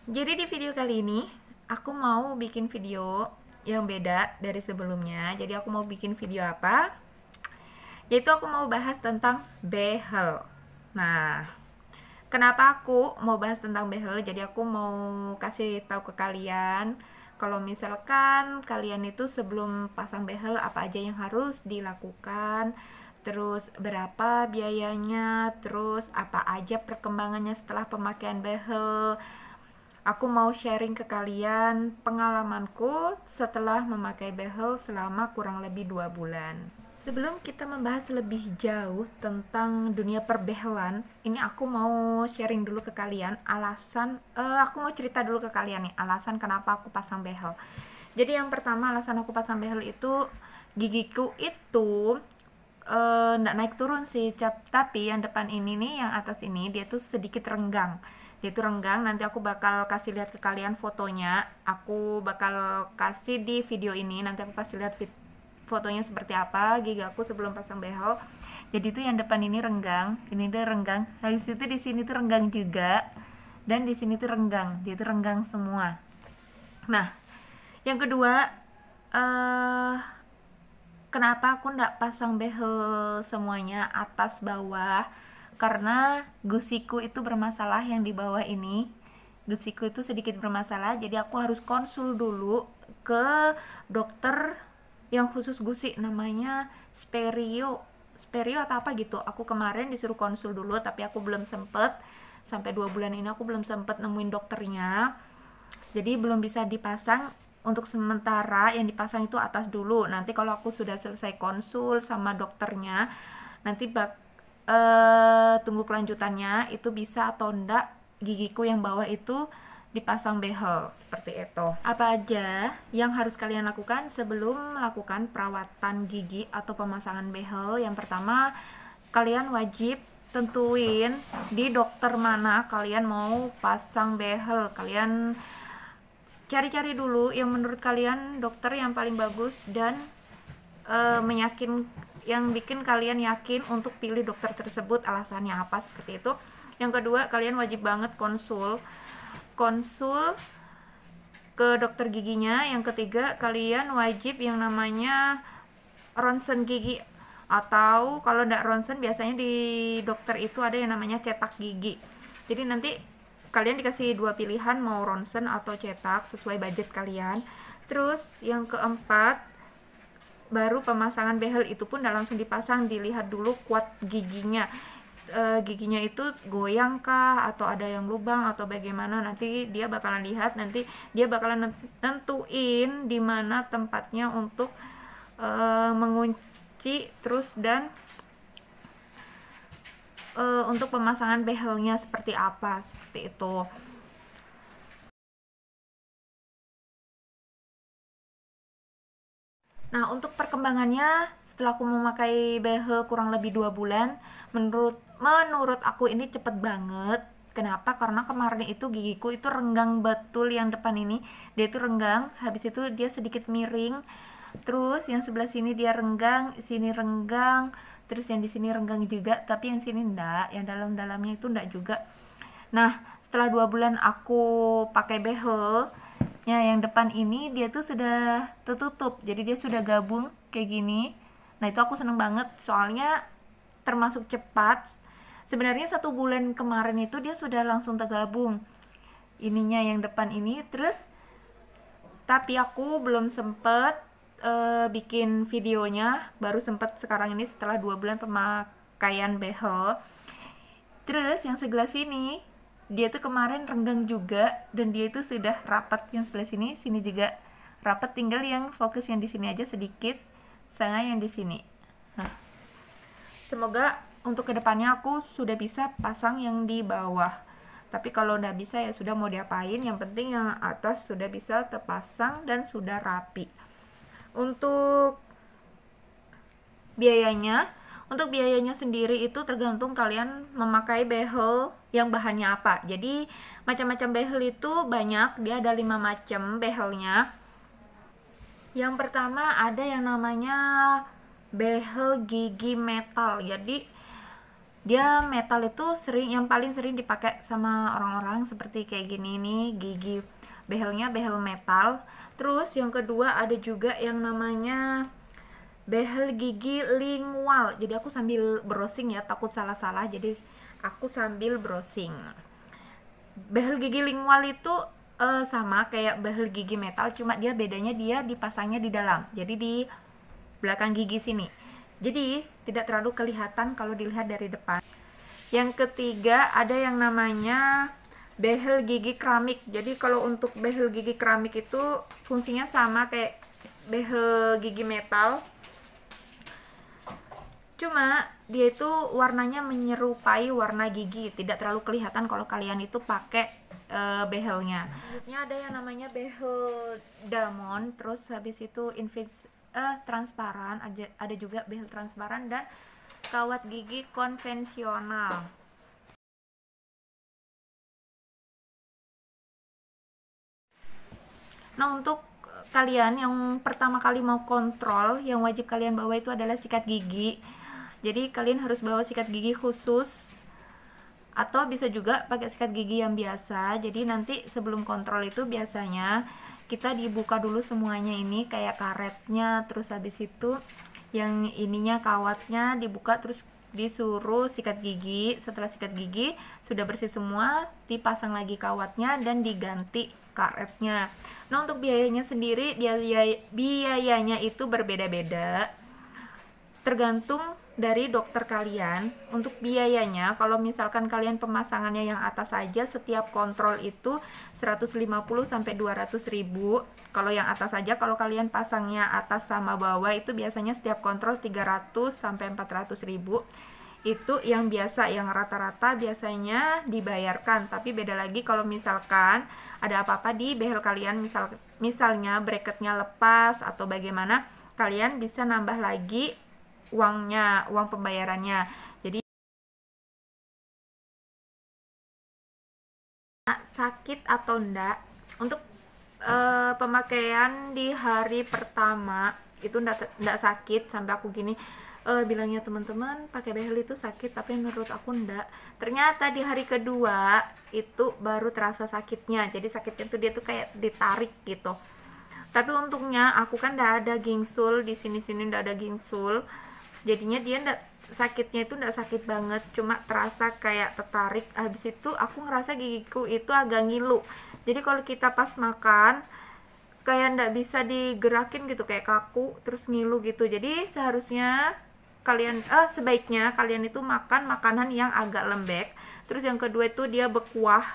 Jadi di video kali ini aku mau bikin video yang beda dari sebelumnya. Jadi aku mau bikin video apa? Yaitu aku mau bahas tentang behel. Nah, kenapa aku mau bahas tentang behel? Jadi aku mau kasih tahu ke kalian kalau misalkan kalian itu sebelum pasang behel apa aja yang harus dilakukan, terus berapa biayanya, terus apa aja perkembangannya setelah pemakaian behel. Aku mau sharing ke kalian pengalamanku setelah memakai behel selama kurang lebih 2 bulan. Sebelum kita membahas lebih jauh tentang dunia perbehelan, ini aku mau sharing dulu ke kalian aku mau cerita dulu ke kalian nih alasan kenapa aku pasang behel. Jadi yang pertama alasan aku pasang behel itu gigiku itu nggak naik turun sih, tapi yang depan ini nih, yang atas ini dia tuh sedikit renggang. Dia tuh renggang, nanti aku bakal kasih lihat ke kalian fotonya. Aku bakal kasih di video ini, nanti aku kasih lihat fotonya seperti apa gigi aku sebelum pasang behel. Jadi tuh yang depan ini renggang, ini dia renggang. Habis itu di sini tuh renggang juga, dan di sini tuh renggang. Dia tuh renggang semua. Nah, yang kedua, kenapa aku nggak pasang behel semuanya atas bawah? Karena gusiku itu bermasalah yang di bawah ini. Gusiku itu sedikit bermasalah, jadi aku harus konsul dulu ke dokter yang khusus gusi, namanya Sperio atau apa gitu. Aku kemarin disuruh konsul dulu, tapi aku belum sempet, sampai 2 bulan ini aku belum sempet nemuin dokternya, jadi belum bisa dipasang. Untuk sementara yang dipasang itu atas dulu. Nanti kalau aku sudah selesai konsul sama dokternya, nanti tunggu kelanjutannya itu bisa atau enggak gigiku yang bawah itu dipasang behel seperti itu. Apa aja yang harus kalian lakukan sebelum melakukan perawatan gigi atau pemasangan behel? Yang pertama, kalian wajib tentuin di dokter mana kalian mau pasang behel. Kalian cari-cari dulu yang menurut kalian dokter yang paling bagus dan yang bikin kalian yakin untuk pilih dokter tersebut, alasannya apa, seperti itu. Yang kedua, kalian wajib banget konsul ke dokter giginya. Yang ketiga, kalian wajib yang namanya ronsen gigi, atau kalau nggak ronsen biasanya di dokter itu ada yang namanya cetak gigi. Jadi nanti kalian dikasih 2 pilihan, mau ronsen atau cetak sesuai budget kalian. Terus yang keempat, baru pemasangan behel itu pun udah langsung dipasang, dilihat dulu kuat giginya. Giginya itu goyang kah atau ada yang lubang atau bagaimana, nanti dia bakalan lihat, nanti dia bakalan nentuin di mana tempatnya untuk mengunci, terus dan untuk pemasangan behelnya seperti apa, seperti itu. Nah, untuk perkembangannya setelah aku memakai behel kurang lebih 2 bulan, menurut aku ini cepet banget. Kenapa? Karena kemarin itu gigiku itu renggang betul, yang depan ini dia itu renggang, habis itu dia sedikit miring. Terus yang sebelah sini dia renggang, sini renggang, terus yang di sini renggang juga, tapi yang sini enggak, yang dalam-dalamnya itu enggak juga. Nah, setelah 2 bulan aku pakai behel, ya yang depan ini dia tuh sudah tertutup, jadi dia sudah gabung kayak gini. Nah, itu aku seneng banget soalnya termasuk cepat. Sebenarnya 1 bulan kemarin itu dia sudah langsung tergabung ininya yang depan ini. Terus tapi aku belum sempet bikin videonya, baru sempet sekarang ini setelah 2 bulan pemakaian behel. Terus yang sebelah sini dia tuh kemarin renggang juga, dan dia itu sudah rapat. Yang sebelah sini, sini juga rapat, tinggal yang fokus yang di sini aja sedikit sama yang di sini. Nah, semoga untuk kedepannya aku sudah bisa pasang yang di bawah, tapi kalau udah bisa ya sudah, mau diapain, yang penting yang atas sudah bisa terpasang dan sudah rapi. Untuk biayanya, sendiri itu tergantung kalian memakai behel yang bahannya apa. Jadi macam-macam behel itu banyak, dia ada 5 macam behelnya. Yang pertama ada yang namanya behel gigi metal. Jadi Dia metal itu yang paling sering dipakai sama orang-orang seperti kayak gini nih, gigi behelnya behel metal. Terus yang kedua ada juga yang namanya behel gigi lingual. Jadi aku sambil browsing ya, takut salah-salah, jadi aku sambil browsing. Behel gigi lingual itu sama kayak behel gigi metal, cuma dia bedanya dia dipasangnya di dalam, jadi di belakang gigi sini, jadi tidak terlalu kelihatan kalau dilihat dari depan. Yang ketiga ada yang namanya behel gigi keramik. Jadi kalau untuk behel gigi keramik itu fungsinya sama kayak behel gigi metal, cuma dia itu warnanya menyerupai warna gigi, tidak terlalu kelihatan kalau kalian itu pakai behelnya. Selanjutnya ada yang namanya behel diamond, terus habis itu transparan, ada juga behel transparan dan kawat gigi konvensional. Nah, untuk kalian yang pertama kali mau kontrol, yang wajib kalian bawa itu adalah sikat gigi. Jadi kalian harus bawa sikat gigi khusus, atau bisa juga pakai sikat gigi yang biasa. Jadi nanti sebelum kontrol itu biasanya kita dibuka dulu semuanya, ini kayak karetnya, terus habis itu yang ininya kawatnya dibuka, terus disuruh sikat gigi. Setelah sikat gigi sudah bersih semua, dipasang lagi kawatnya dan diganti karetnya. Nah, untuk biayanya sendiri, biayanya itu berbeda-beda tergantung dari dokter kalian. Untuk biayanya, kalau misalkan kalian pemasangannya yang atas saja, setiap kontrol itu 150 sampai 200 ribu. Kalau yang atas saja, kalau kalian pasangnya atas sama bawah itu biasanya setiap kontrol 300 sampai 400 ribu. Itu yang biasa, yang rata-rata biasanya dibayarkan. Tapi beda lagi kalau misalkan ada apa-apa di behel kalian, misalnya bracketnya lepas atau bagaimana, kalian bisa nambah lagi uang pembayarannya. Jadi sakit atau enggak, untuk pemakaian di hari pertama itu enggak sakit. Sampai aku gini bilangnya, teman-teman pakai behel itu sakit, tapi menurut aku enggak. Ternyata di hari kedua itu baru terasa sakitnya. Jadi sakitnya tuh dia tuh kayak ditarik gitu. Tapi untungnya aku kan enggak ada gingsul di sini enggak ada gingsul, jadinya dia sakitnya itu enggak sakit banget, cuma terasa kayak tertarik. Habis itu aku ngerasa gigiku itu agak ngilu, jadi kalau kita pas makan kayak enggak bisa digerakin gitu, kayak kaku terus ngilu gitu. Jadi seharusnya sebaiknya kalian itu makan makanan yang agak lembek. Terus yang kedua itu dia berkuah,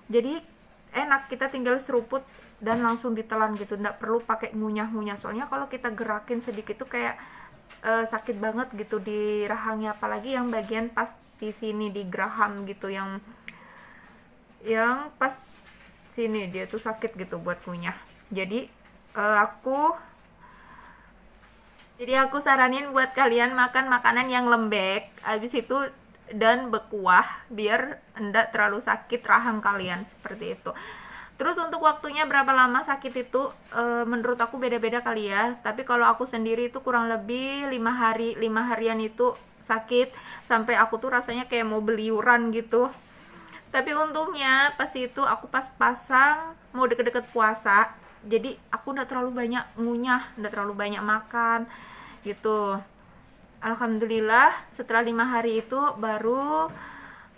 jadi enak, kita tinggal seruput dan langsung ditelan gitu, enggak perlu pakai ngunyah-ngunyah. Soalnya kalau kita gerakin sedikit tuh kayak sakit banget gitu di rahangnya, apalagi yang bagian pas di sini di geraham gitu, yang pas sini dia tuh sakit gitu buat ngunyah. Jadi aku saranin buat kalian makan makanan yang lembek habis itu dan berkuah, biar enggak terlalu sakit rahang kalian, seperti itu. Terus untuk waktunya berapa lama sakit itu menurut aku beda-beda kali ya. Tapi kalau aku sendiri itu kurang lebih 5 harian itu sakit, sampai aku tuh rasanya kayak mau beliuran gitu. Tapi untungnya pas itu aku pas pasang mau deket-deket puasa, jadi aku udah terlalu banyak ngunyah, udah terlalu banyak makan gitu. Alhamdulillah setelah 5 hari itu baru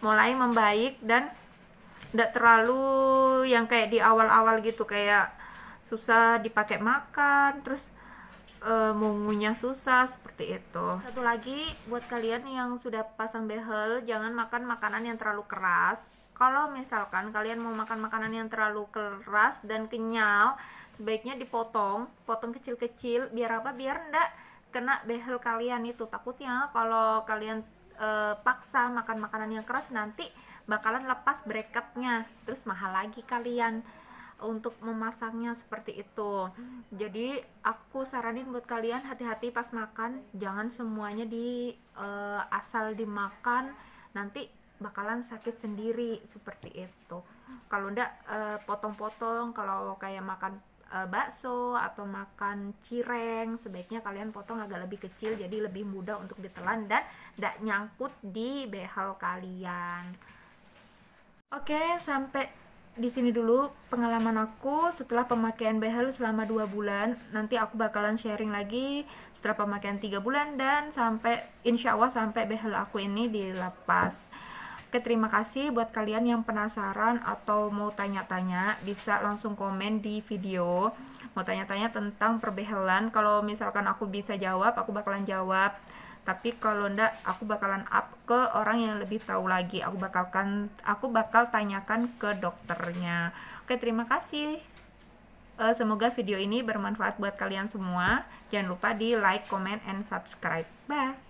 mulai membaik dan nggak terlalu yang kayak di awal-awal gitu, kayak susah dipakai makan, terus mau ngunyah susah, seperti itu. Satu lagi buat kalian yang sudah pasang behel, jangan makan makanan yang terlalu keras. Kalau misalkan kalian mau makan makanan yang terlalu keras dan kenyal, sebaiknya potong kecil-kecil. Biar apa? Biar enggak kena behel kalian itu. Takutnya kalau kalian paksa makan makanan yang keras, nanti bakalan lepas bracketnya, terus mahal lagi kalian untuk memasangnya, seperti itu. Jadi aku saranin buat kalian hati-hati pas makan, jangan semuanya asal dimakan, nanti bakalan sakit sendiri, seperti itu. Kalau enggak potong-potong, kalau kayak makan bakso atau makan cireng, sebaiknya kalian potong agak lebih kecil jadi lebih mudah untuk ditelan dan tidak nyangkut di behel kalian. Oke, sampai di sini dulu pengalaman aku setelah pemakaian behel selama 2 bulan. Nanti aku bakalan sharing lagi setelah pemakaian 3 bulan dan sampai insya Allah sampai behel aku ini dilepas. Oke, terima kasih buat kalian yang penasaran atau mau tanya-tanya, bisa langsung komen di video. Mau tanya-tanya tentang perbehelan, kalau misalkan aku bisa jawab, aku bakalan jawab. Tapi kalau enggak, aku bakalan up ke orang yang lebih tahu lagi. Aku bakal tanyakan ke dokternya. Oke, terima kasih. Semoga video ini bermanfaat buat kalian semua. Jangan lupa di like, comment, and subscribe. Bye.